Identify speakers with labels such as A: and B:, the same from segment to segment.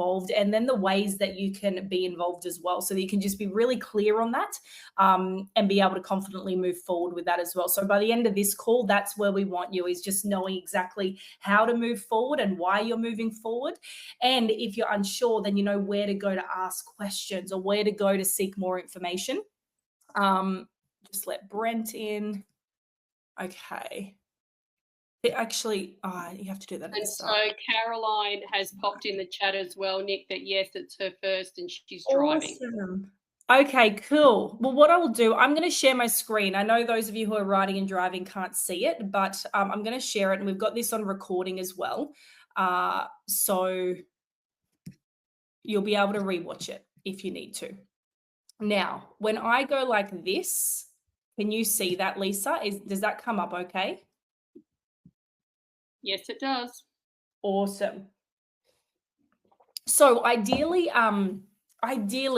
A: involved, and then the ways that you can be involved as well, so that you can just be really clear on that, and be able to confidently move forward with that as well. So by the end of this call, that's where we want you, is just knowing exactly how to move forward and why you're moving forward. And if you're unsure, then you know where to go to ask questions or where to go to seek more information. Just let Brent in. Okay. Actually, you have to do that at the
B: And
A: start.
B: so Caroline has popped in the chat as well, Nick, that yes, it's her first and she's driving.
A: Awesome. Okay, cool. Well, what I will do, I'm going to share my screen. I know those of you who are riding and driving can't see it, but I'm going to share it, and we've got this on recording as well. So you'll be able to rewatch it if you need to. Now, when I go like this, can you see that, Lisa? Does that come up okay?
B: Yes, it does.
A: Awesome. So ideally,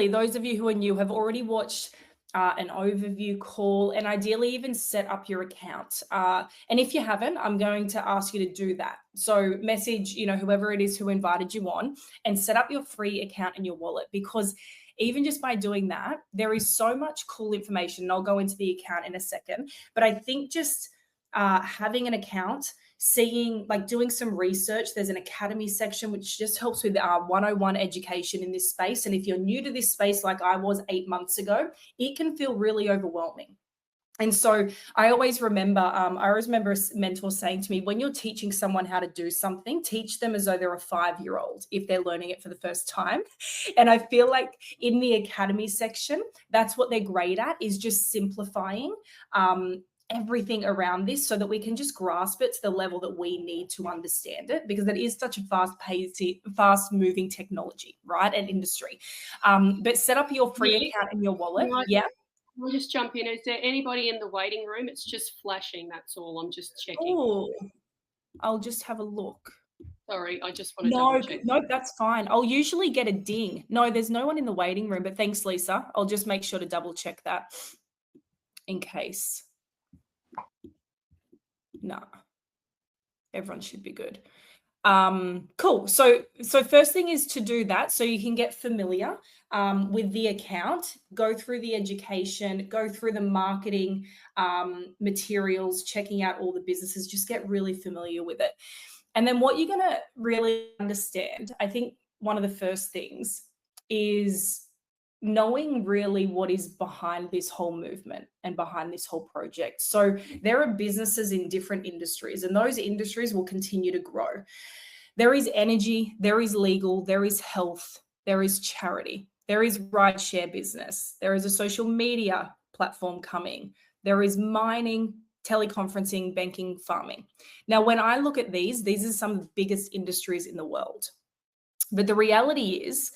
A: those of you who are new have already watched an overview call, and ideally even set up your account. And if you haven't, I'm going to ask you to do that. So message, whoever it is who invited you on, and set up your free account in your wallet, because even just by doing that, there is so much cool information. And I'll go into the account in a second, but I think just having an account, doing some research. There's an academy section which just helps with our 101 education in this space. And if you're new to this space, like I was 8 months ago, it can feel really overwhelming. And so I always remember a mentor saying to me, when you're teaching someone how to do something, teach them as though they're a 5-year-old if they're learning it for the first time. And I feel like in the academy section, that's what they're great at, is just simplifying everything around this, so that we can just grasp it to the level that we need to understand it, because it is such a fast moving technology, right, and industry. But set up your free account in your wallet. Yeah.
B: We'll just jump in. Is there anybody in the waiting room? It's just flashing, that's all. I'm just checking.
A: Oh, I'll just have a look.
B: Sorry, I just want to double check.
A: No, that's fine. I'll usually get a ding. No, there's no one in the waiting room, but thanks, Lisa. I'll just make sure to double check that in case. No, everyone should be good. Cool. So first thing is to do that, so you can get familiar with the account, go through the education, go through the marketing materials, checking out all the businesses, just get really familiar with it. And then what you're going to really understand, I think one of the first things is knowing really what is behind this whole movement and behind this whole project. So there are businesses in different industries, and those industries will continue to grow. There is energy, there is legal, there is health, there is charity, there is rideshare business, there is a social media platform coming, there is mining, teleconferencing, banking, farming. Now, when I look at these are some of the biggest industries in the world. But the reality is,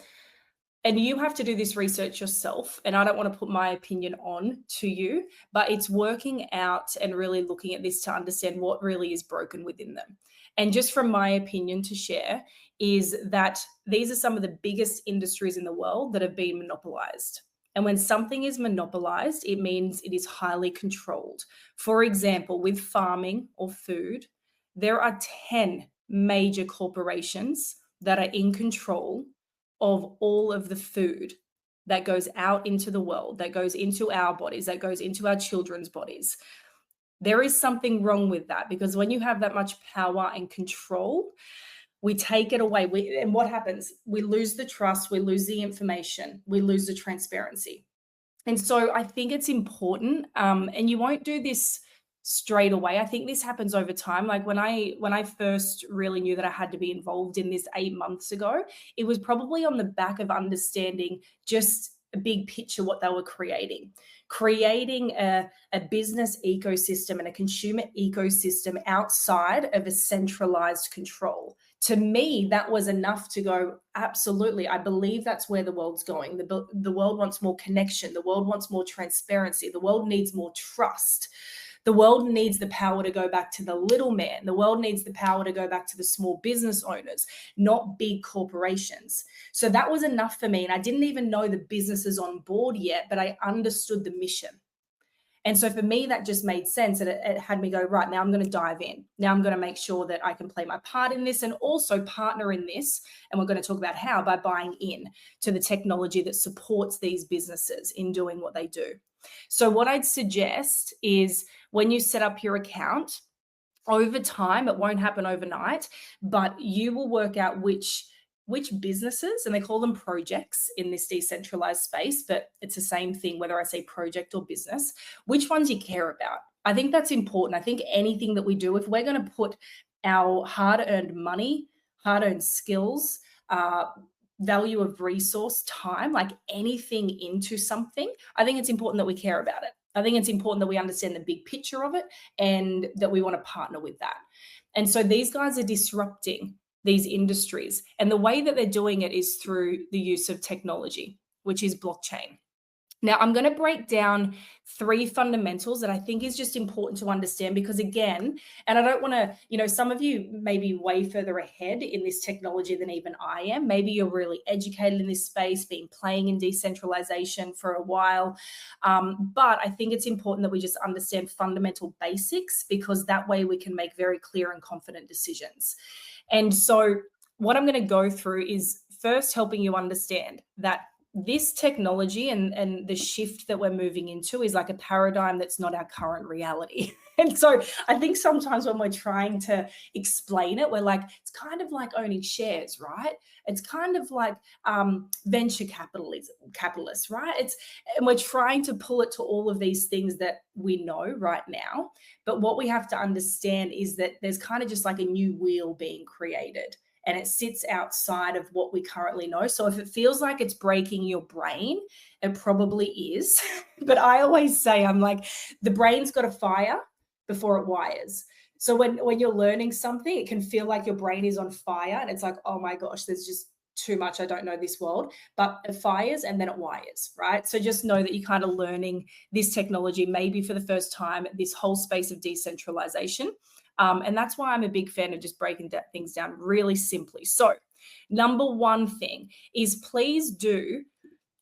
A: and you have to do this research yourself, and I don't want to put my opinion on to you, but it's working out and really looking at this to understand what really is broken within them. And just from my opinion to share is that these are some of the biggest industries in the world that have been monopolized. And when something is monopolized, it means it is highly controlled. For example, with farming or food, there are 10 major corporations that are in control of all of the food that goes out into the world, that goes into our bodies, that goes into our children's bodies. There is something wrong with that, because when you have that much power and control, we take it away. And what happens? We lose the trust, we lose the information, we lose the transparency. And so I think it's important, and you won't do this straight away. I think this happens over time. Like when I first really knew that I had to be involved in this 8 months ago, it was probably on the back of understanding just a big picture, what they were creating a business ecosystem and a consumer ecosystem outside of a centralized control. To me, that was enough to go, absolutely, I believe that's where the world's going. The world wants more connection. The world wants more transparency. The world needs more trust. The world needs the power to go back to the little man. The world needs the power to go back to the small business owners, not big corporations. So that was enough for me. And I didn't even know the businesses on board yet, but I understood the mission. And so for me, that just made sense. And it had me go, right, now I'm going to dive in. Now I'm going to make sure that I can play my part in this and also partner in this. And we're going to talk about how, by buying in to the technology that supports these businesses in doing what they do. So what I'd suggest is when you set up your account, over time, it won't happen overnight, but you will work out which businesses, and they call them projects in this decentralized space, but it's the same thing whether I say project or business, which ones you care about. I think that's important. I think anything that we do, if we're going to put our hard-earned money, hard-earned skills, value of resource, time, like anything into something, I think it's important that we care about it. I think it's important that we understand the big picture of it and that we want to partner with that. And so these guys are disrupting these industries. And the way that they're doing it is through the use of technology, which is blockchain. Now, I'm going to break down 3 fundamentals that I think is just important to understand, because again, and I don't want to, some of you may be way further ahead in this technology than even I am. Maybe you're really educated in this space, been playing in decentralization for a while. But I think it's important that we just understand fundamental basics, because that way we can make very clear and confident decisions. And so what I'm going to go through is first helping you understand that this technology and the shift that we're moving into is like a paradigm that's not our current reality. And so I think sometimes when we're trying to explain it, we're like, it's kind of like owning shares, right? It's kind of like venture capitalists, right? And we're trying to pull it to all of these things that we know right now. But what we have to understand is that there's kind of just like a new wheel being created, and it sits outside of what we currently know. So if it feels like it's breaking your brain, it probably is. But I always say, I'm like, the brain's got a fire before it wires. So when you're learning something, it can feel like your brain is on fire and it's like, oh my gosh, there's just too much. I don't know this world, but it fires and then it wires, right? So just know that you're kind of learning this technology, maybe for the first time, this whole space of decentralization. And that's why I'm a big fan of just breaking things down really simply. So number 1 thing is, please do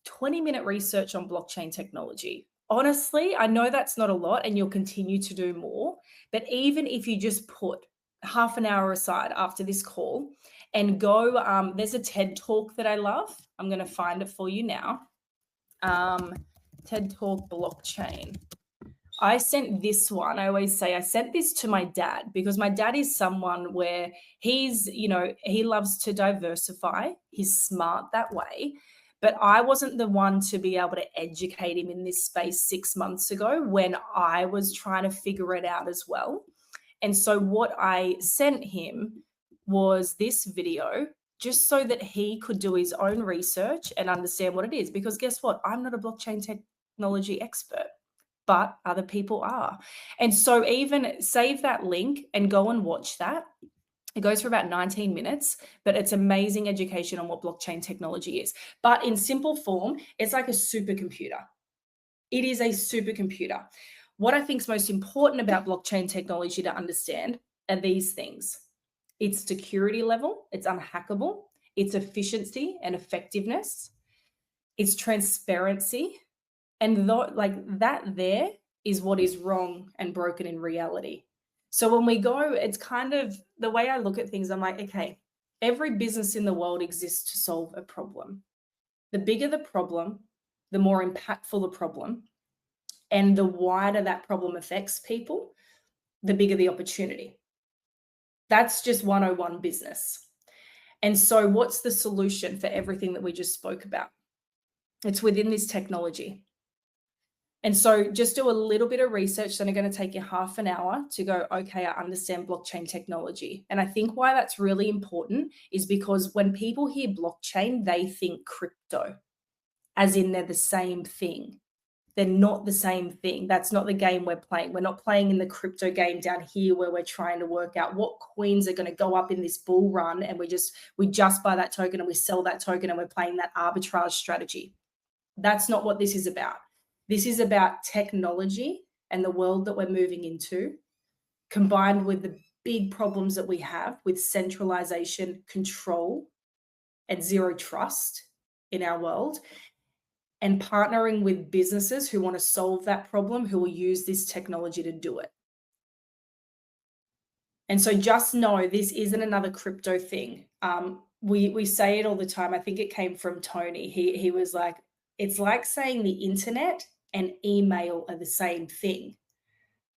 A: 20-minute research on blockchain technology. Honestly, I know that's not a lot and you'll continue to do more, but even if you just put half an hour aside after this call and go, there's a TED Talk that I love. I'm going to find it for you now. TED Talk blockchain. I sent this one. I always say I sent this to my dad, because my dad is someone where he's, he loves to diversify. He's smart that way. But I wasn't the one to be able to educate him in this space 6 months ago when I was trying to figure it out as well. And so what I sent him was this video, just so that he could do his own research and understand what it is. Because guess what? I'm not a blockchain technology expert, but other people are. And so even save that link and go and watch that. It goes for about 19 minutes, but it's amazing education on what blockchain technology is. But in simple form, it's like a supercomputer. It is a supercomputer. What I think is most important about blockchain technology to understand are these things. Its security level, it's unhackable, its efficiency and effectiveness, its transparency, and that there is what is wrong and broken in reality. So when we go, it's kind of the way I look at things. I'm like, okay, every business in the world exists to solve a problem. The bigger the problem, the more impactful the problem, and the wider that problem affects people, the bigger the opportunity. That's just 101 business. And so what's the solution for everything that we just spoke about? It's within this technology. And so just do a little bit of research, then it's going to take you half an hour to go, okay, I understand blockchain technology. And I think why that's really important is because when people hear blockchain, they think crypto, as in they're the same thing. They're not the same thing. That's not the game we're playing. We're not playing in the crypto game down here where we're trying to work out what coins are going to go up in this bull run, and we just buy that token and we sell that token and we're playing that arbitrage strategy. That's not what this is about. This is about technology and the world that we're moving into, combined with the big problems that we have with centralization, control, and zero trust in our world. and partnering with businesses who want to solve that problem, who will use this technology to do it. And so just know this isn't another crypto thing. We say it all the time. I think it came from Tony. He was like, it's like saying the internet and email are the same thing.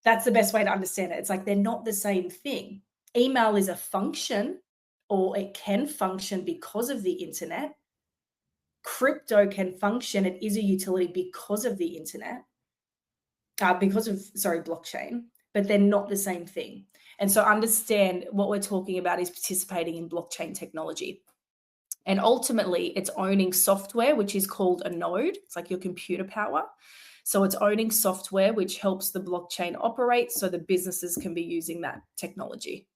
A: That's the best way to understand it. It's like they're not the same thing. Email is a function, or it can function because of the internet. Crypto can function. It is a utility because of the internet, blockchain, but they're not the same thing. And so understand what we're talking about is participating in blockchain technology. And ultimately, it's owning software, which is called a node. It's like your computer power. So it's owning software, which helps the blockchain operate so the businesses can be using that technology.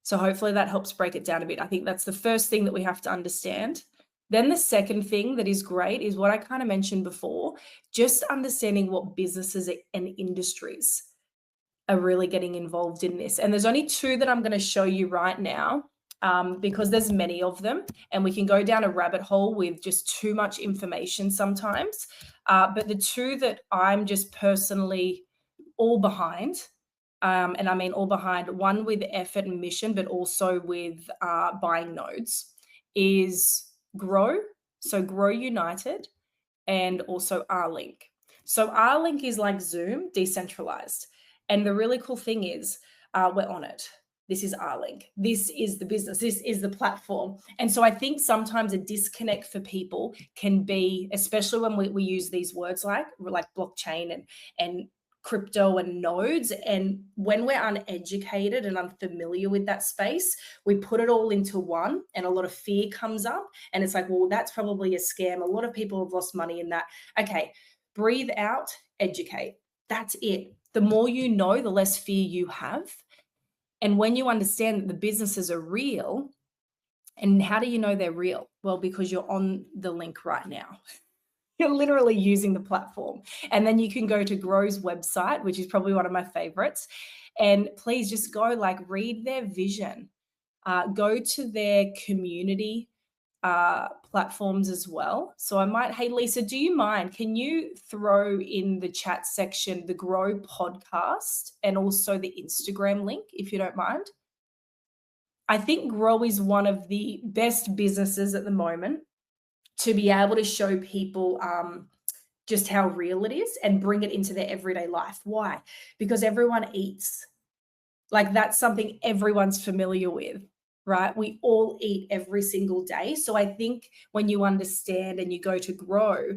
A: So hopefully that helps break it down a bit. I think that's the first thing that we have to understand. Then the second thing that is great is what I kind of mentioned before, just understanding what businesses and industries are really getting involved in this. And there's only two that I'm going to show you right now, because there's many of them and we can go down a rabbit hole with just too much information sometimes. But the two that I'm just personally all behind, and I mean all behind, one with effort and mission, but also with buying nodes, is Grow. So Grow United, and also R-Link. So R-Link is like Zoom, decentralized. And the really cool thing is we're on it. This is R-Link. This is the business. This is the platform. And so I think sometimes a disconnect for people can be, especially when we use these words like blockchain and crypto and nodes. And when we're uneducated and unfamiliar with that space, we put it all into one and a lot of fear comes up. And it's like, well, that's probably a scam. A lot of people have lost money in that. Okay, breathe out, educate. That's it. The more you know, the less fear you have. And when you understand that the businesses are real, and how do you know they're real? Well, because you're on the link right now. You're literally using the platform. And then you can go to Grow's website, which is probably one of my favorites. And please just go read their vision. Go to their community platforms as well. So hey Lisa, do you mind, can you throw in the chat section the Grow podcast and also the Instagram link, if you don't mind? I think Grow is one of the best businesses at the moment to be able to show people just how real it is and bring it into their everyday life. Why? Because everyone eats. That's something everyone's familiar with. Right? We all eat every single day. So I think when you understand and you go to Grow,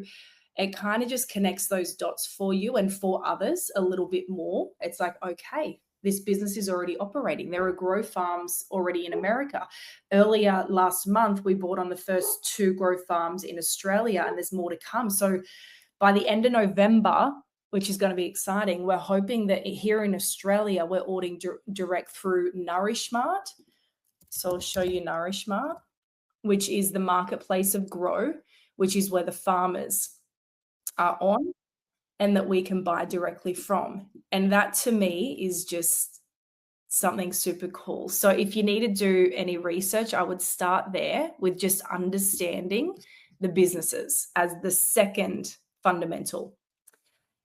A: it kind of just connects those dots for you and for others a little bit more. It's like, okay, this business is already operating. There are grow farms already in America. Earlier last month, we bought on the first 2 grow farms in Australia, and there's more to come. So by the end of November, which is going to be exciting, we're hoping that here in Australia, we're ordering direct through Nourishmart. So I'll show you Nourishmart, which is the marketplace of Grow, which is where the farmers are on and that we can buy directly from. And that to me is just something super cool. So if you need to do any research, I would start there with just understanding the businesses as the second fundamental.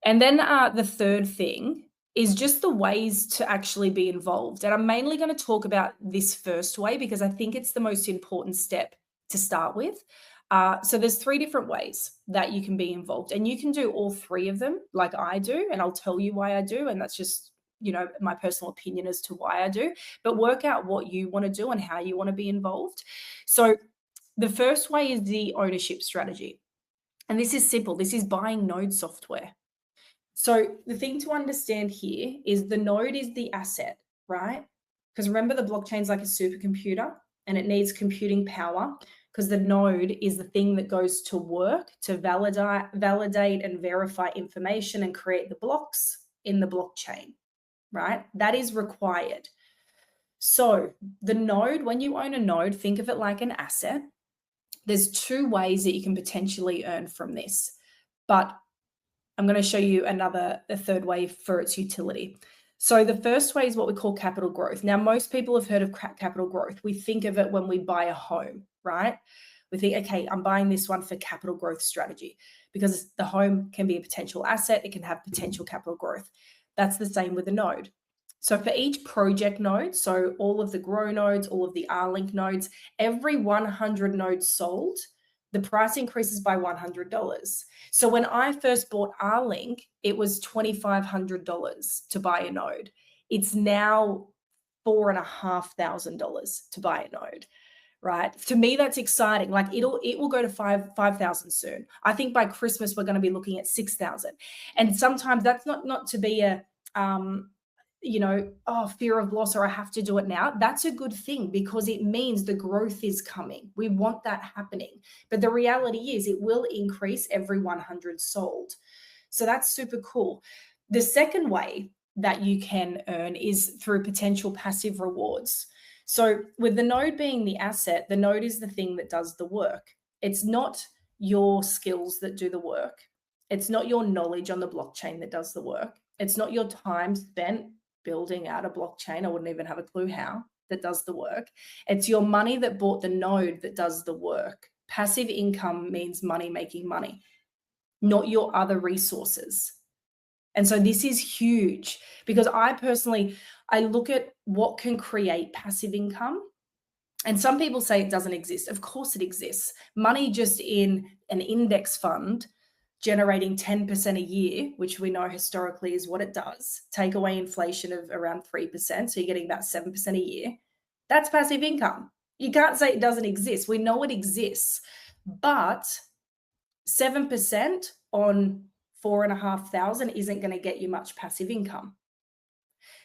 A: And then the third thing is just the ways to actually be involved. And I'm mainly going to talk about this first way because I think it's the most important step to start with. So there's 3 different ways that you can be involved, and you can do all 3 of them like I do, and I'll tell you why I do. And that's just, my personal opinion as to why I do, but work out what you want to do and how you want to be involved. So the first way is the ownership strategy. And this is simple. This is buying node software. So the thing to understand here is the node is the asset, right? Because remember, the blockchain is like a supercomputer and it needs computing power, because the node is the thing that goes to work to validate and verify information and create the blocks in the blockchain, right? That is required. So the node, when you own a node, think of it like an asset. There's 2 ways that you can potentially earn from this, but I'm going to show you a third way for its utility. So the first way is what we call capital growth. Now, most people have heard of capital growth. We think of it when we buy a home, right? We think, okay, I'm buying this one for capital growth strategy because the home can be a potential asset. It can have potential capital growth. That's the same with the node. So for each project node, so all of the Grow nodes, all of the R-Link nodes, every 100 nodes sold, the price increases by $100. So when I first bought R-Link, it was $2,500 to buy a node. It's now $4,500 to buy a node, right? To me, that's exciting. Like it will go to 5,000 soon. I think by Christmas we're going to be looking at 6,000. And sometimes that's not to be a fear of loss or I have to do it now. That's a good thing because it means the growth is coming. We want that happening. But the reality is it will increase every 100 sold. So that's super cool. The second way that you can earn is through potential passive rewards. So with the node being the asset, the node is the thing that does the work. It's not your skills that do the work. It's not your knowledge on the blockchain that does the work. It's not your time spent building out a blockchain. I wouldn't even have a clue how that does the work. It's your money that bought the node that does the work. Passive income means money making money, not your other resources. And so this is huge because I look at what can create passive income. And some people say it doesn't exist. Of course it exists. Money just in an index fund generating 10% a year, which we know historically is what it does, take away inflation of around 3%, so you're getting about 7% a year. That's passive income. You can't say it doesn't exist. We know it exists, but 7% on 4,500 isn't going to get you much passive income.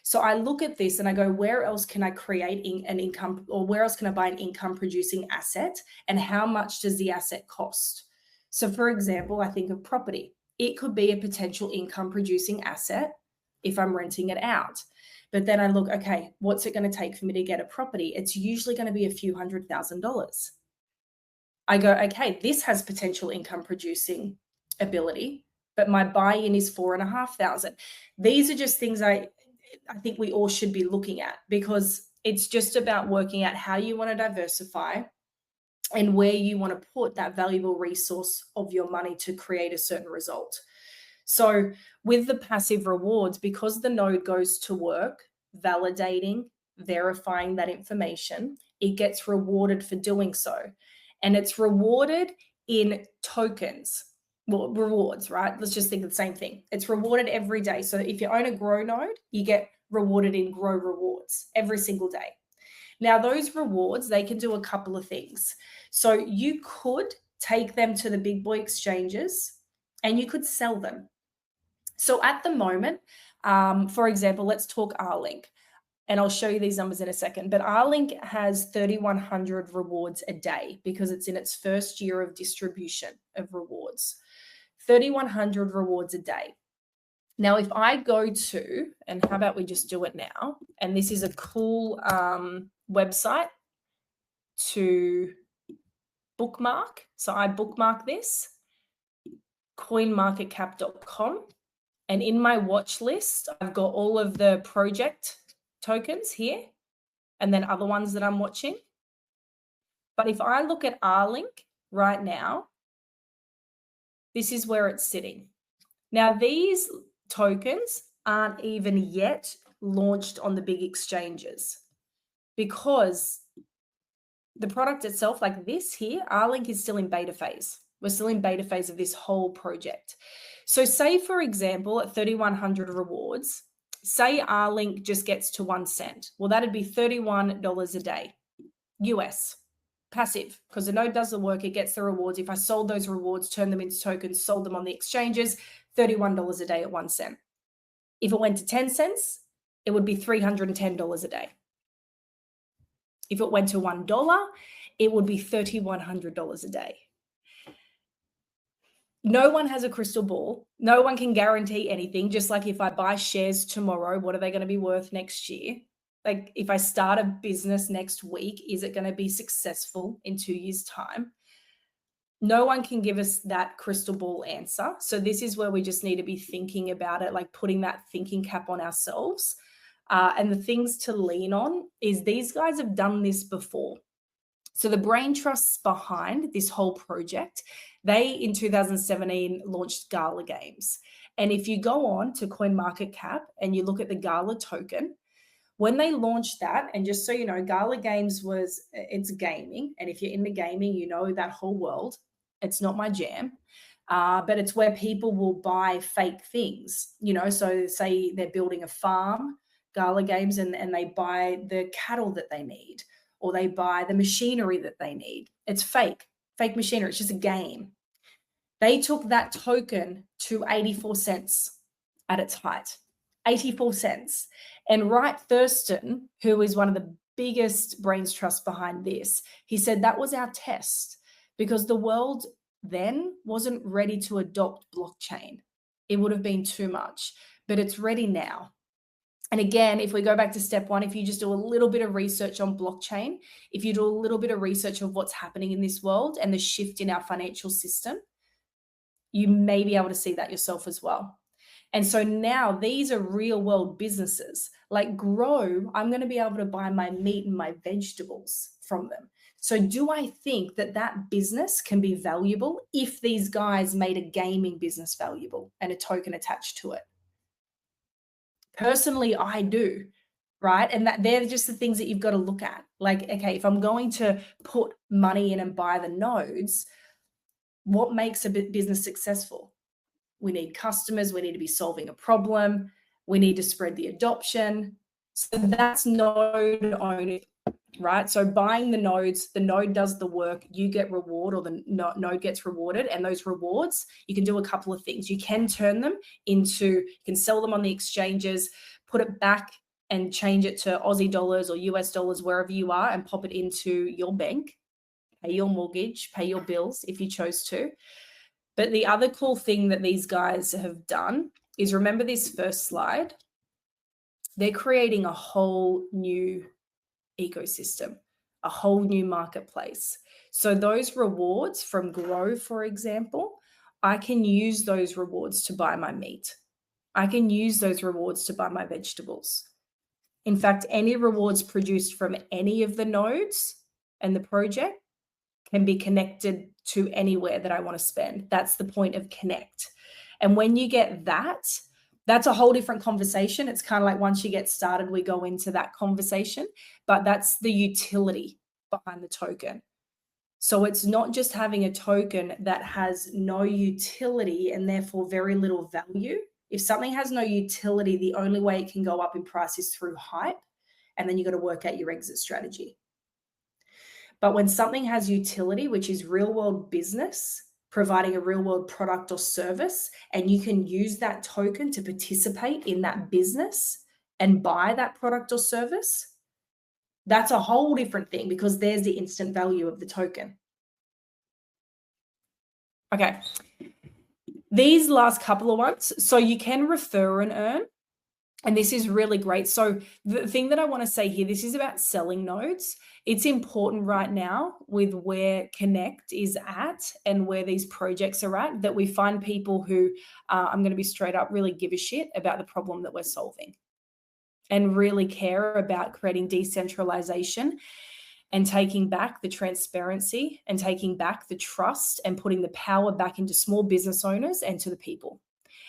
A: So I look at this and I go, where else can I create an income, or where else can I buy an income producing asset, and how much does the asset cost? So for example, I think of property. It could be a potential income producing asset if I'm renting it out. But then I look, okay, what's it going to take for me to get a property? It's usually going to be a few $100,000. I go, okay, this has potential income producing ability, but my buy-in is 4,500. These are just things I think we all should be looking at, because it's just about working out how you want to diversify and where you want to put that valuable resource of your money to create a certain result. So with the passive rewards, because the node goes to work validating, verifying that information, it gets rewarded for doing so. And it's rewarded in tokens. Well, rewards, right? Let's just think of the same thing. It's rewarded every day. So if you own a Grow node, you get rewarded in Grow rewards every single day. Now, those rewards, they can do a couple of things. So you could take them to the big boy exchanges and you could sell them. So at the moment, for example, let's talk R-Link. And I'll show you these numbers in a second. But R-Link has 3,100 rewards a day because it's in its first year of distribution of rewards. 3,100 rewards a day. Now, if I go to, and how about we just do it now? And this is a cool website to bookmark. So I bookmark this, coinmarketcap.com. And in my watch list, I've got all of the project tokens here, and then other ones that I'm watching. But if I look at R-Link right now, this is where it's sitting. Now, these tokens aren't even yet launched on the big exchanges, because the product itself, like this here, R-Link is still in beta phase. We're still in beta phase of this whole project. So say, for example, at 3,100 rewards, say R-Link just gets to 1 cent. Well, that'd be $31 a day, US, passive, because the node does the work, it gets the rewards. If I sold those rewards, turned them into tokens, sold them on the exchanges, $31 a day at 1 cent. If it went to 10 cents, it would be $310 a day. If it went to $1, it would be $3,100 a day. No one has a crystal ball. No one can guarantee anything. Just like if I buy shares tomorrow, what are they going to be worth next year? Like if I start a business next week, is it going to be successful in 2 years' time? No one can give us that crystal ball answer. So this is where we just need to be thinking about it, like putting that thinking cap on ourselves. And the things to lean on is these guys have done this before. So the brain trusts behind this whole project, they in 2017 launched Gala Games. And if you go on to CoinMarketCap and you look at the Gala token, when they launched that, and just so you know, Gala Games it's gaming. And if you're into gaming, you know that whole world. It's not my jam. But it's where people will buy fake things, so say they're building a farm, Gala Games, and they buy the cattle that they need, or they buy the machinery that they need. It's fake machinery. It's just a game. They took that token to 84 cents at its height, 84 cents. And Wright Thurston, who is one of the biggest brains trust behind this, he said that was our test, because the world then wasn't ready to adopt blockchain. It would have been too much, but it's ready now. And again, if we go back to step one, if you just do a little bit of research on blockchain, if you do a little bit of research of what's happening in this world and the shift in our financial system, you may be able to see that yourself as well. And so now these are real world businesses. Like Grow, I'm going to be able to buy my meat and my vegetables from them. So do I think that that business can be valuable if these guys made a gaming business valuable and a token attached to it? Personally, I do, right? And that they're just the things that you've got to look at. Like, okay, if I'm going to put money in and buy the nodes, what makes a business successful? We need customers. We need to be solving a problem. We need to spread the adoption. So that's node ownership, right? So buying the nodes, the node does the work, you get reward, or the node gets rewarded. And those rewards, you can do a couple of things. You can turn them into, you can sell them on the exchanges, put it back and change it to Aussie dollars or US dollars, wherever you are, and pop it into your bank, pay your mortgage, pay your bills if you chose to. But the other cool thing that these guys have done is, remember this first slide? They're creating a whole new ecosystem, a whole new marketplace. So those rewards from Grow, for example, I can use those rewards to buy my meat. I can use those rewards to buy my vegetables. In fact, any rewards produced from any of the nodes and the project can be connected to anywhere that I want to spend. That's the point of connect. And when you get that, that's a whole different conversation. It's kind of like once you get started, we go into that conversation, but that's the utility behind the token. So it's not just having a token that has no utility and therefore very little value. If something has no utility, the only way it can go up in price is through hype, and then you got to work out your exit strategy. But when something has utility, which is real world business, providing a real world product or service, and you can use that token to participate in that business and buy that product or service, that's a whole different thing, because there's the instant value of the token. Okay. These last couple of ones, so you can refer and earn. And this is really great. So the thing that I want to say here, this is about selling nodes. It's important right now with where Connect is at and where these projects are at, that we find people who, I'm going to be straight up, really give a shit about the problem that we're solving and really care about creating decentralization and taking back the transparency and taking back the trust and putting the power back into small business owners and to the people.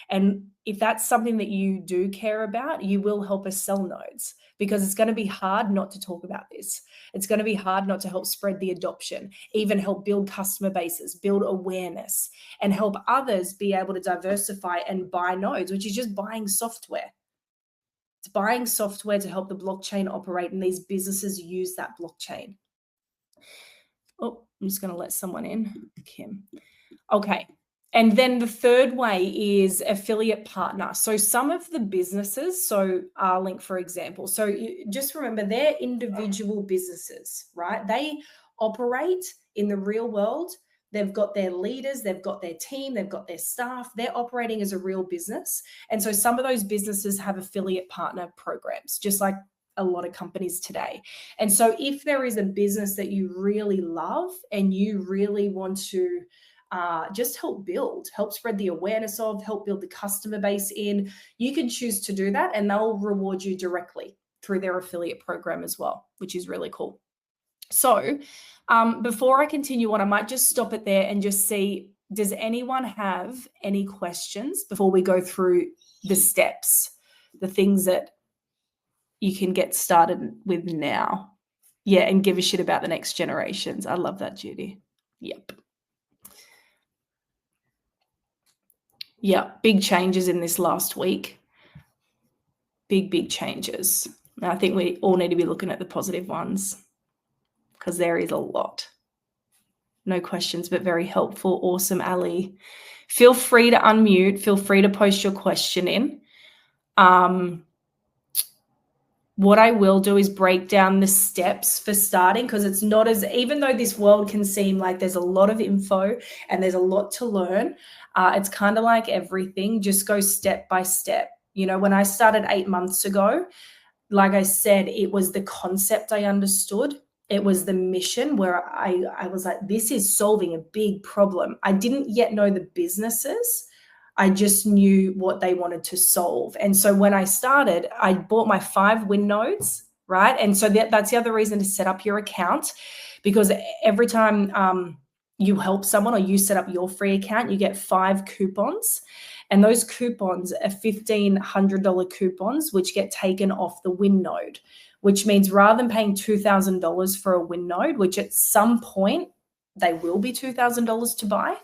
A: And if that's something that you do care about, you will help us sell nodes, because it's going to be hard not to talk about this. It's going to be hard not to help spread the adoption, even help build customer bases, build awareness, and help others be able to diversify and buy nodes, which is just buying software. It's buying software to help the blockchain operate, and these businesses use that blockchain. Oh, I'm just going to let someone in, Kim. Okay. And then the third way is affiliate partner. So some of the businesses, so Rlink, for example, so just remember, they're individual businesses, right? They operate in the real world. They've got their leaders, they've got their team, they've got their staff. They're operating as a real business. And so some of those businesses have affiliate partner programs, just like a lot of companies today. And so if there is a business that you really love and you really want to just help spread the awareness of, help build the customer base in, you can choose to do that, and they'll reward you directly through their affiliate program as well, which is really cool. So before I continue on, I might just stop it there and just see, does anyone have any questions before we go through the steps, the things that you can get started with now? Yeah, and give a shit about the next generations. I love that, Judy. Yep. Yeah, big changes in this last week. Big changes. And I think we all need to be looking at the positive ones because there is a lot. No questions, but very helpful. Awesome, Ali. Feel free to unmute. Feel free to post your question in. What I will do is break down the steps for starting, because it's not as, even though this world can seem like there's a lot of info and there's a lot to learn, it's kind of like everything, just go step by step. You know, when I started 8 months ago, like I said, it was the concept I understood. It was the mission where I was like, this is solving a big problem. I didn't yet know the businesses. I just knew what they wanted to solve. And so when I started, I bought my 5 win nodes, right? And so that's the other reason to set up your account, because every time you help someone or you set up your free account, you get 5 coupons. And those coupons are $1,500 coupons, which get taken off the win node, which means rather than paying $2,000 for a win node, which at some point they will be $2,000 to buy,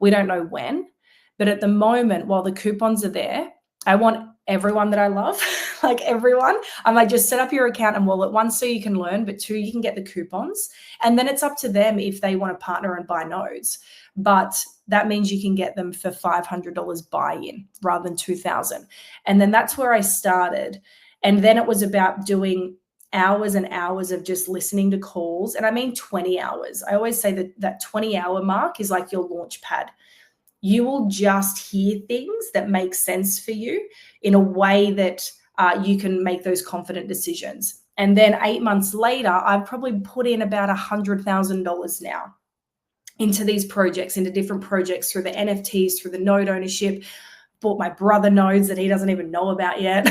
A: we don't know when. But at the moment, while the coupons are there, I want everyone that I love, like everyone, I'm like, just set up your account and wallet. 1, so you can learn, but 2, you can get the coupons. And then it's up to them if they want to partner and buy nodes. But that means you can get them for $500 buy-in rather than $2,000. And then that's where I started. And then it was about doing hours and hours of just listening to calls. And I mean 20 hours. I always say that 20-hour mark is like your launch pad. You will just hear things that make sense for you in a way that you can make those confident decisions. And then 8 months later, I've probably put in about $100,000 now into these projects, into different projects, through the NFTs, through the node ownership. Bought my brother nodes that he doesn't even know about yet.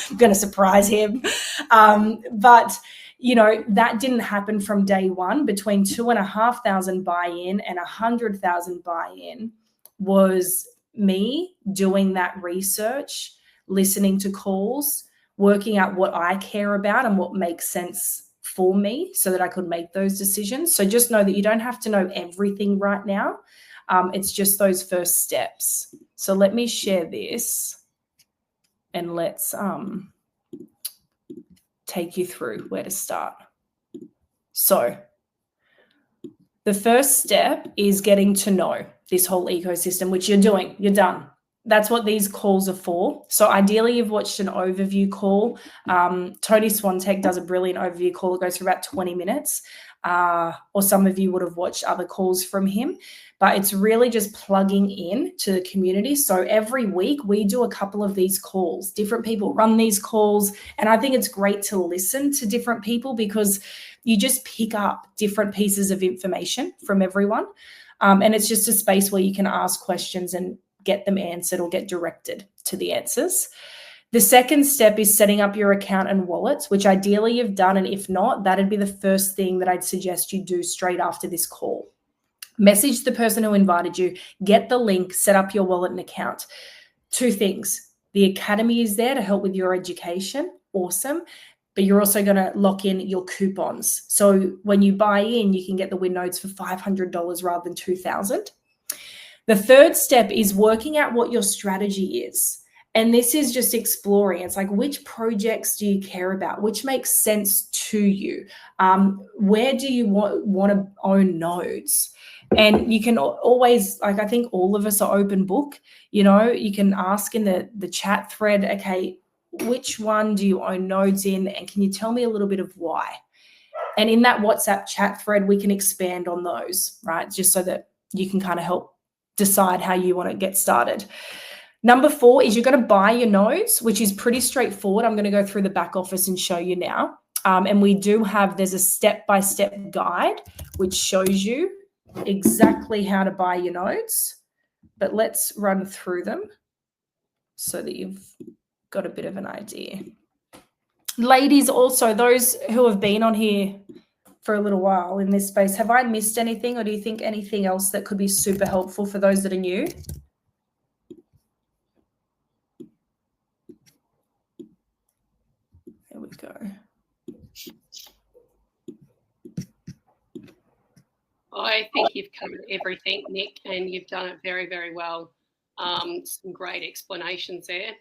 A: I'm going to surprise him. But you know, that didn't happen from day one. Between 2,500 buy-in and 100,000 buy-in was me doing that research, listening to calls, working out what I care about and what makes sense for me so that I could make those decisions. So just know that you don't have to know everything right now. It's just those first steps. So let me share this and let's take you through where to start. So the first step is getting to know this whole ecosystem, which you're doing. You're done. That's what these calls are for. So ideally, you've watched an overview call. Tony Swantek does a brilliant overview call. It goes for about 20 minutes. Or some of you would have watched other calls from him. But it's really just plugging in to the community. So every week we do a couple of these calls. Different people run these calls. And I think it's great to listen to different people because you just pick up different pieces of information from everyone. And it's just a space where you can ask questions and get them answered or get directed to the answers. The second step is setting up your account and wallets, which ideally you've done. And if not, that'd be the first thing that I'd suggest you do straight after this call. Message the person who invited you, get the link, set up your wallet and account. 2 things. The academy is there to help with your education. Awesome. But you're also going to lock in your coupons. So when you buy in, you can get the win nodes for $500 rather than $2,000. The third step is working out what your strategy is. And this is just exploring. It's like, which projects do you care about? Which makes sense to you? Where do you want to own nodes? And you can always, like, I think all of us are open book. You know, you can ask in the chat thread, okay, which one do you own nodes in? And can you tell me a little bit of why? And in that WhatsApp chat thread, we can expand on those, right? Just so that you can kind of help decide how you want to get started. Number 4 is you're going to buy your nodes, which is pretty straightforward. I'm going to go through the back office and show you now. And we do have, there's a step-by-step guide, which shows you exactly how to buy your nodes. But let's run through them so that you've got a bit of an idea. Ladies, also, those who have been on here for a little while in this space. Have I missed anything, or do you think anything else that could be super helpful for those that are new? There we go.
B: I think you've covered everything, Nick, and you've done it very, very well. Some great explanations there.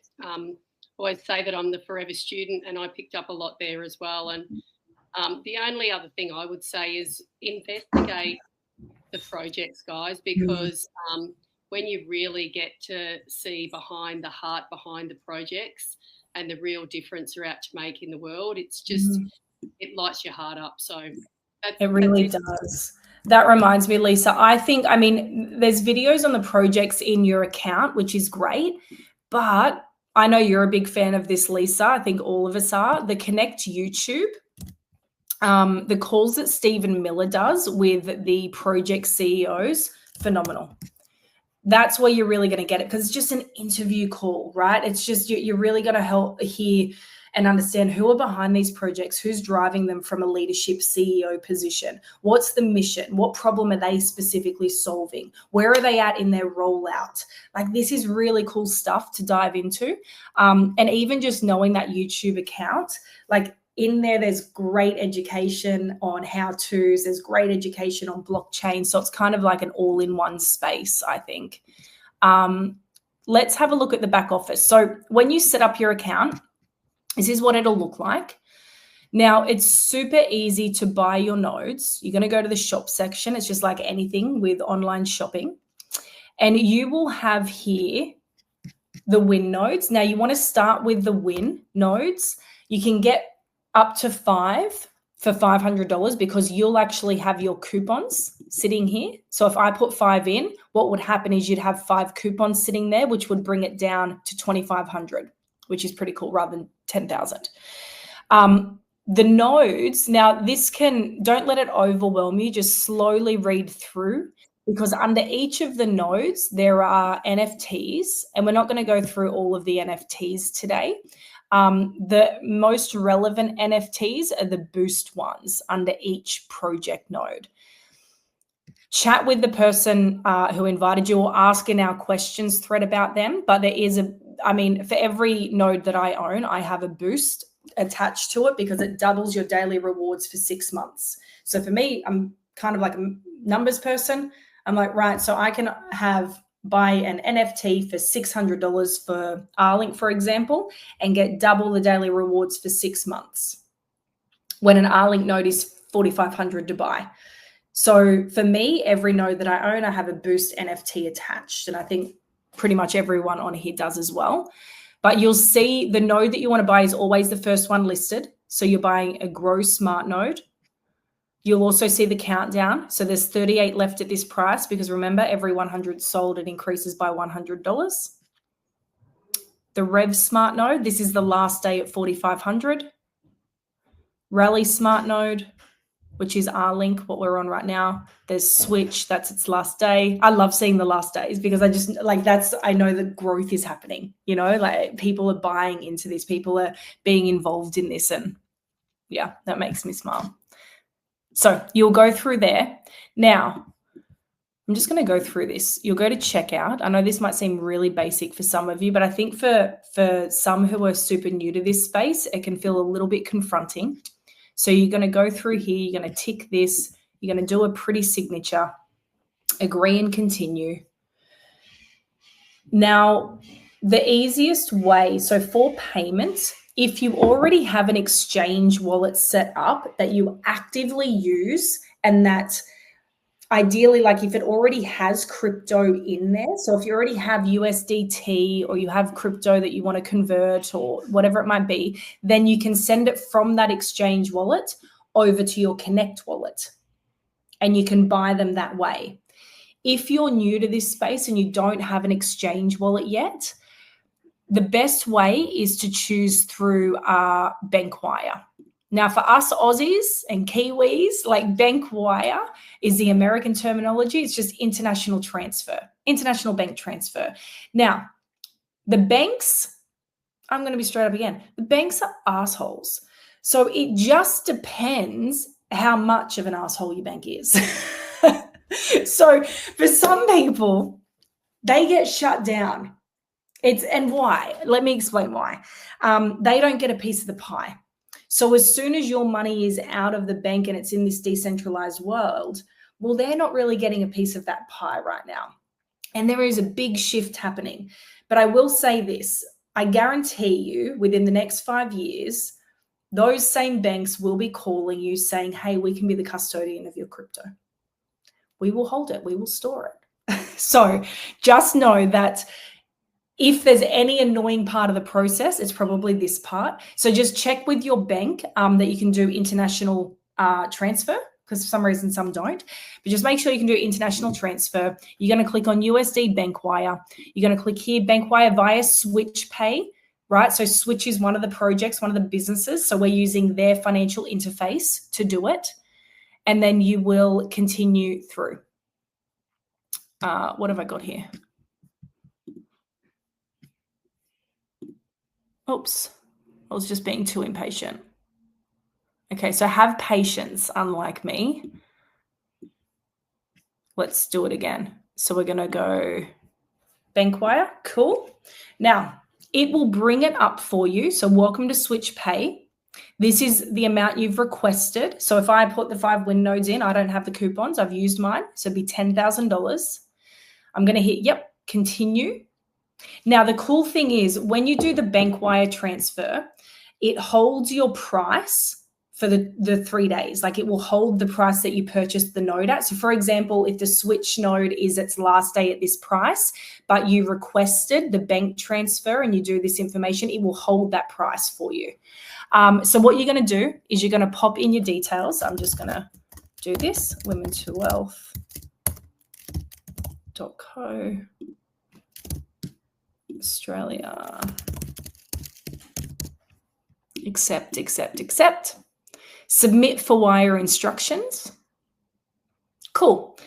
B: Always say that I'm the forever student, and I picked up a lot there as well. And the only other thing I would say is investigate the projects, guys, because when you really get to see behind the heart behind the projects and the real difference they're out to make in the world, it's just, it lights your heart up. So
A: it really does. That reminds me, Lisa, I mean, there's videos on the projects in your account, which is great, but I know you're a big fan of this, Lisa. I think all of us are. The Connect YouTube, the calls that Stephen Miller does with the project CEOs, phenomenal. That's where you're really going to get it, because it's just an interview call, right? It's just, you're really going to hear and understand who are behind these projects, who's driving them from a leadership CEO position. What's the mission? What problem are they specifically solving? Where are they at in their rollout? Like, this is really cool stuff to dive into. And even just knowing that YouTube account, like in there, there's great education on how-tos, there's great education on blockchain. So it's kind of like an all-in-one space, I think. Let's have a look at the back office. So when you set up your account, this is what it'll look like. Now, it's super easy to buy your nodes. You're going to go to the shop section. It's just like anything with online shopping. And you will have here the win nodes. Now, you want to start with the win nodes. You can get up to 5 for $500 because you'll actually have your coupons sitting here. So if I put 5 in, what would happen is you'd have 5 coupons sitting there, which would bring it down to 2,500, which is pretty cool, rather than 10,000. The nodes, now this don't let it overwhelm you, just slowly read through, because under each of the nodes, there are NFTs, and we're not going to go through all of the NFTs today. The most relevant NFTs are the boost ones under each project node. Chat with the person who invited you, or ask in our questions thread about them. But there is for every node that I own, I have a boost attached to it because it doubles your daily rewards for 6 months. So for me, I'm kind of like a numbers person. I'm like, right, so I can buy an NFT for $600 for Arlink, for example, and get double the daily rewards for 6 months, when an Arlink node is $4,500 to buy. So for me, every node that I own, I have a boost NFT attached, and I think pretty much everyone on here does as well. But you'll see the node that you want to buy is always the first one listed. So you're buying a Grow Smart node. You'll also see the countdown. So there's 38 left at this price, because remember, every 100 sold, it increases by $100. The Rev Smart node, this is the last day at 4,500. Rally Smart node, which is Arlink, what we're on right now. There's Switch, that's its last day. I love seeing the last days, because I know the growth is happening, like people are buying into this, people are being involved in this, and yeah, that makes me smile. So you'll go through there. Now, I'm just going to go through this. You'll go to checkout. I know this might seem really basic for some of you, but I think for some who are super new to this space, it can feel a little bit confronting. So you're going to go through here. You're going to tick this. You're going to do a pretty signature, agree and continue. Now, the easiest way, so for payment, if you already have an exchange wallet set up that you actively use, and that ideally, like if it already has crypto in there, so if you already have USDT or you have crypto that you want to convert or whatever it might be, then you can send it from that exchange wallet over to your Connect wallet, and you can buy them that way. If you're new to this space and you don't have an exchange wallet yet, the best way is to choose through Bankwire. Now, for us Aussies and Kiwis, like Bankwire is the American terminology. It's just international bank transfer. Now, the banks, I'm going to be straight up again. The banks are assholes. So it just depends how much of an asshole your bank is. So for some people, they get shut down. And why? Let me explain why. They don't get a piece of the pie. So as soon as your money is out of the bank and it's in this decentralized world, well, they're not really getting a piece of that pie right now. And there is a big shift happening. But I will say this, I guarantee you within the next 5 years, those same banks will be calling you saying, hey, we can be the custodian of your crypto. We will hold it. We will store it. So just know that if there's any annoying part of the process, it's probably this part. So just check with your bank that you can do international transfer, because for some reason some don't. But just make sure you can do international transfer. You're going to click on USD Bankwire. You're going to click here, Bankwire via Switch Pay, right? So Switch is one of the projects, one of the businesses. So we're using their financial interface to do it. And then you will continue through. What have I got here? Oops, I was just being too impatient. Okay, so have patience, unlike me. Let's do it again. So we're going to go Bankwire. Cool. Now, it will bring it up for you. So welcome to Switch Pay. This is the amount you've requested. So if I put the 5 win nodes in, I don't have the coupons. I've used mine. So it'd be $10,000. I'm going to hit, yep, continue. Now, the cool thing is when you do the Bankwire transfer, it holds your price for the 3 days. Like it will hold the price that you purchased the node at. So for example, if the Switch node is its last day at this price, but you requested the bank transfer and you do this information, it will hold that price for you. So what you're going to do is you're going to pop in your details. I'm just going to do this, women2wealth.co, Australia. Accept. Submit for wire instructions. Cool.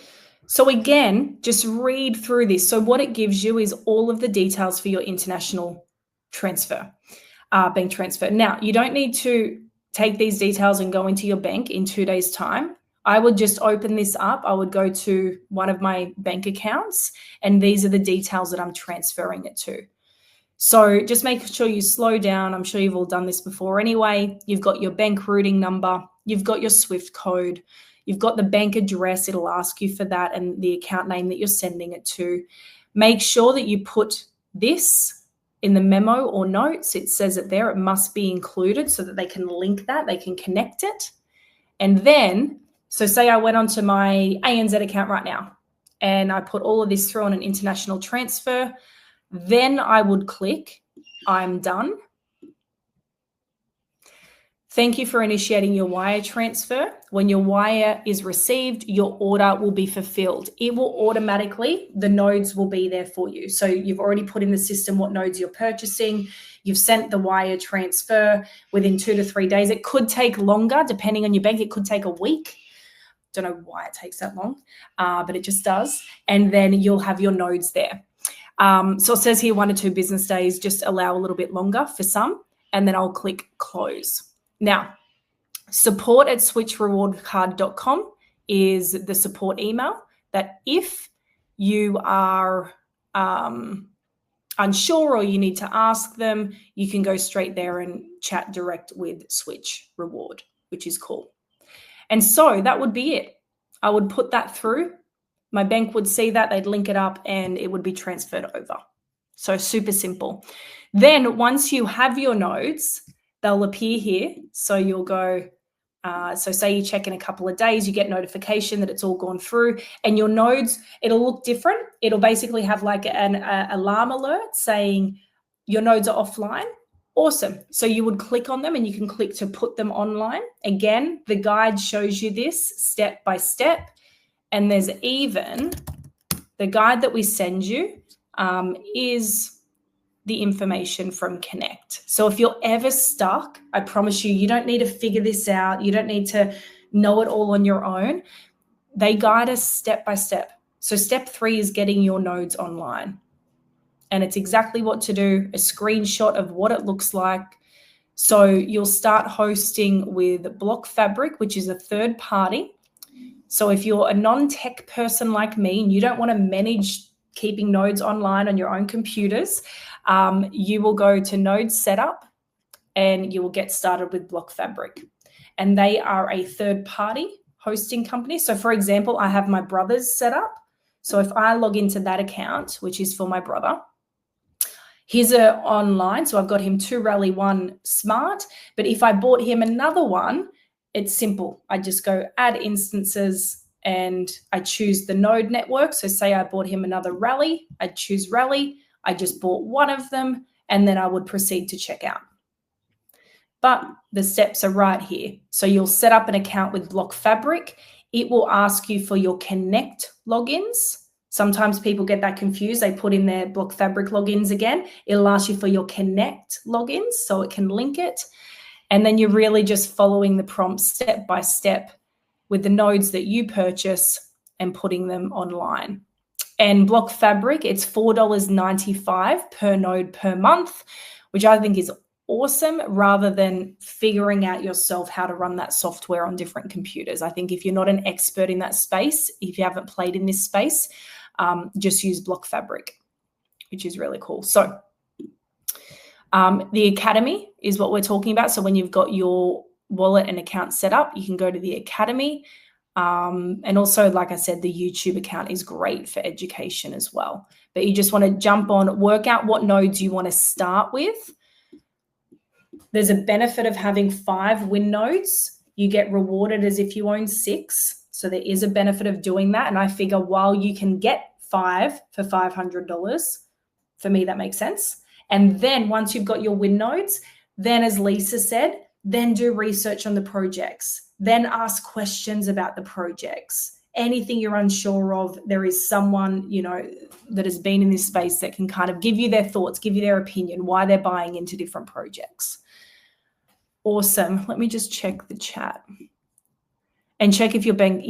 A: So again, just read through this. So what it gives you is all of the details for your international transfer, bank transfer. Now, you don't need to take these details and go into your bank in 2 days' time. I would just open this up. I would go to one of my bank accounts, and these are the details that I'm transferring it to. So just make sure you slow down. I'm sure you've all done this before anyway. You've got your bank routing number. You've got your SWIFT code. You've got the bank address. It'll ask you for that and the account name that you're sending it to. Make sure that you put this in the memo or notes. It says it there. It must be included so that they can link that. They can connect it. And then, so say I went onto my ANZ account right now and I put all of this through on an international transfer. Then I would click, I'm done. Thank you for initiating your wire transfer. When your wire is received, your order will be fulfilled. It will automatically, the nodes will be there for you. So you've already put in the system what nodes you're purchasing. You've sent the wire transfer within 2 to 3 days. It could take longer depending on your bank. It could take a week. Don't know why it takes that long, but it just does. And then you'll have your nodes there. So it says here 1 to 2 business days, just allow a little bit longer for some, and then I'll click close. Now, support@switchrewardcard.com is the support email that if you are unsure or you need to ask them, you can go straight there and chat direct with Switch Reward, which is cool. And so that would be it. I would put that through. My bank would see that, they'd link it up, and it would be transferred over. So super simple. Then once you have your nodes, they'll appear here. So you'll go, so say you check in a couple of days, you get notification that it's all gone through, and your nodes, it'll look different. It'll basically have like an alarm alert saying your nodes are offline. Awesome. So you would click on them and you can click to put them online. Again, the guide shows you this step by step. And there's even the guide that we send you is the information from Connect. So if you're ever stuck, I promise you, you don't need to figure this out. You don't need to know it all on your own. They guide us step by step. So step 3 is getting your nodes online. And it's exactly what to do, a screenshot of what it looks like, So you'll start hosting with Block Fabric, which is a third party. So if you're a non-tech person like me and you don't want to manage keeping nodes online on your own computers, you will go to Node Setup and you will get started with Block Fabric. And they are a third party hosting company. So for example, I have my brother's setup. So if I log into that account, which is for my brother, he's online. So I've got him 2 Rally 1 Smart. But if I bought him another one, it's simple. I just go add instances and I choose the node network. So say I bought him another Rally, I'd choose Rally. I just bought one of them and then I would proceed to check out. But the steps are right here. So you'll set up an account with Block Fabric. It will ask you for your Connect logins. Sometimes people get that confused. They put in their Block Fabric logins again. It'll ask you for your Connect logins so it can link it. And then you're really just following the prompts step by step with the nodes that you purchase and putting them online. And Block Fabric, it's $4.95 per node per month, which I think is awesome, rather than figuring out yourself how to run that software on different computers. I think if you're not an expert in that space, if you haven't played in this space, just use Block Fabric, which is really cool. So the Academy is what we're talking about. So when you've got your wallet and account set up, you can go to the Academy. And also, like I said, the YouTube account is great for education as well. But you just want to jump on, work out what nodes you want to start with. There's a benefit of having 5 win nodes. You get rewarded as if you own 6. So there is a benefit of doing that. And I figure while you can get 5 for $500, for me, that makes sense. And then once you've got your win nodes, then as Lisa said, then do research on the projects. Then ask questions about the projects. Anything you're unsure of, there is someone, that has been in this space that can kind of give you their thoughts, give you their opinion, why they're buying into different projects. Awesome. Let me just check the chat and check if your bank,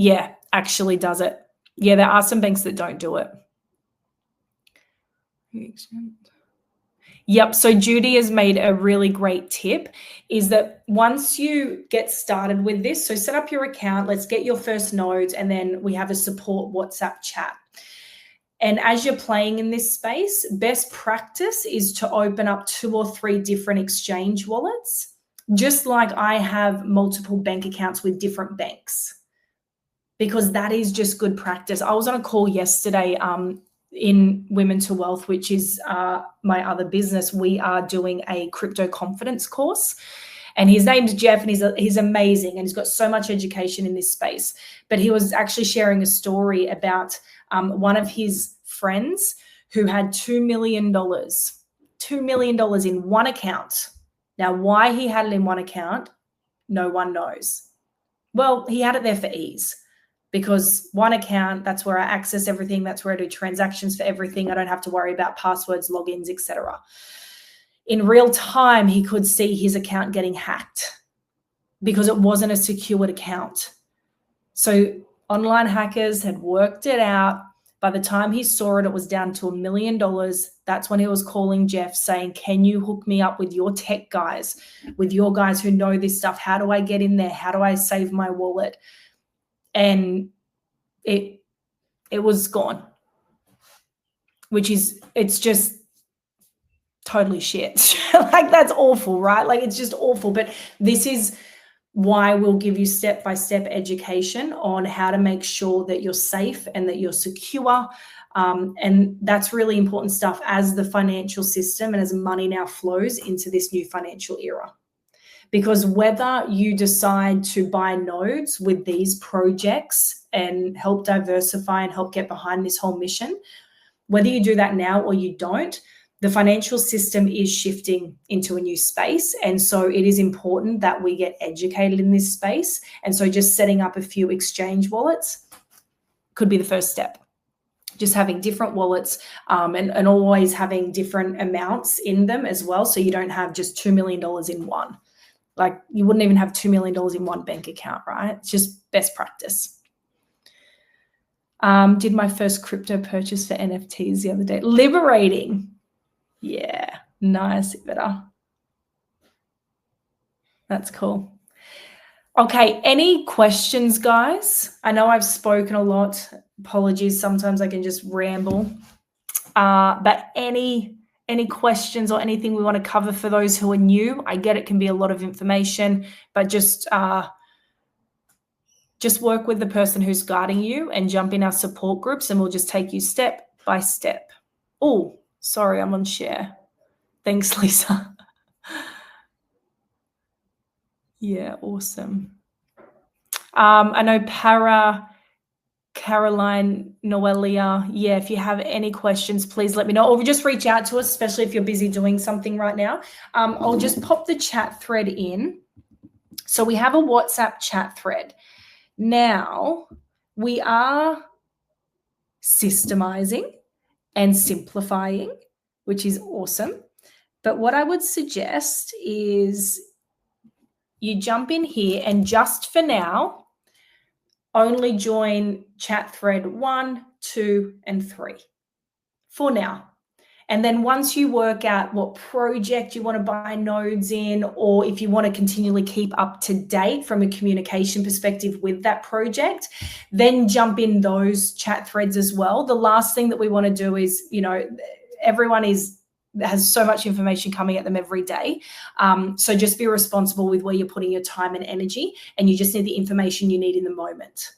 A: actually does it. Yeah, there are some banks that don't do it. Yep. So Judy has made a really great tip, is that once you get started with this, so set up your account, let's get your first nodes, and then we have a support WhatsApp chat. And as you're playing in this space, best practice is to open up 2 or 3 different exchange wallets, just like I have multiple bank accounts with different banks, because that is just good practice. I was on a call yesterday in Women to Wealth, which is my other business. We are doing a crypto confidence course, and his name's Jeff, and he's amazing, and he's got so much education in this space. But he was actually sharing a story about one of his friends who had $2 million in one account. Now, why he had it in one account, no one knows. Well, he had it there for ease, because one account, that's where I access everything. That's where I do transactions for everything. I don't have to worry about passwords, logins, etc. In real time, he could see his account getting hacked because it wasn't a secured account. So online hackers had worked it out. By the time he saw it, it was down to $1 million. That's when he was calling Jeff saying, can you hook me up with your tech guys, with your guys who know this stuff? How do I get in there? How do I save my wallet? And it was gone, it's just totally shit. Like, that's awful, right? Like, it's just awful. But this is why we'll give you step-by-step education on how to make sure that you're safe and that you're secure. And that's really important stuff as the financial system and as money now flows into this new financial era. Because whether you decide to buy nodes with these projects and help diversify and help get behind this whole mission, whether you do that now or you don't, the financial system is shifting into a new space. And so it is important that we get educated in this space. And so just setting up a few exchange wallets could be the first step. Just having different wallets and always having different amounts in them as well. So you don't have just $2 million in one. Like, you wouldn't even have $2 million in one bank account, right? It's just best practice. Did my first crypto purchase for NFTs the other day. Liberating. Yeah, nice, Iveta. That's cool. Okay, any questions, guys? I know I've spoken a lot. Apologies, sometimes I can just ramble. But any questions or anything we want to cover for those who are new? I get it can be a lot of information, but just work with the person who's guiding you and jump in our support groups, and we'll just take you step by step. Oh, sorry, I'm on share. Thanks, Lisa. Yeah, awesome. I know Caroline Noelia. Yeah, if you have any questions, please let me know, or just reach out to us, especially if you're busy doing something right now. I'll just pop the chat thread in. So we have a WhatsApp chat thread. Now we are systemizing and simplifying, which is awesome. But what I would suggest is you jump in here and just for now, only join chat thread 1, 2, and 3 for now. And then once you work out what project you want to buy nodes in, or if you want to continually keep up to date from a communication perspective with that project, then jump in those chat threads as well. The last thing that we want to do is, everyone has so much information coming at them every day. So just be responsible with where you're putting your time and energy, and you just need the information you need in the moment.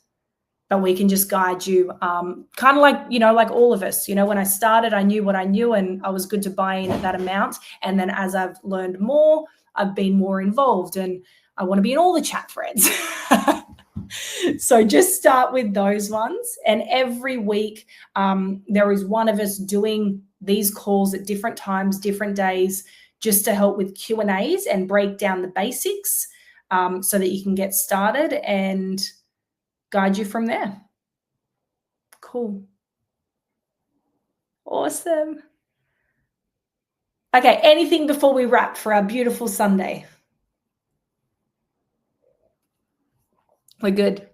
A: But we can just guide you, kind of like, like all of us. When I started, I knew what I knew and I was good to buy in at that amount. And then as I've learned more, I've been more involved, and I want to be in all the chat threads. So just start with those ones. And every week, there is one of us doing these calls at different times, different days, just to help with Q&As and break down the basics, so that you can get started and guide you from there. Cool. Awesome. Okay, anything before we wrap for our beautiful Sunday? We're good.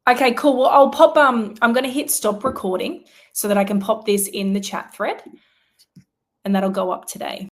A: Okay, cool. Well, I'll pop, I'm going to hit stop recording so that I can pop this in the chat thread, and that'll go up today.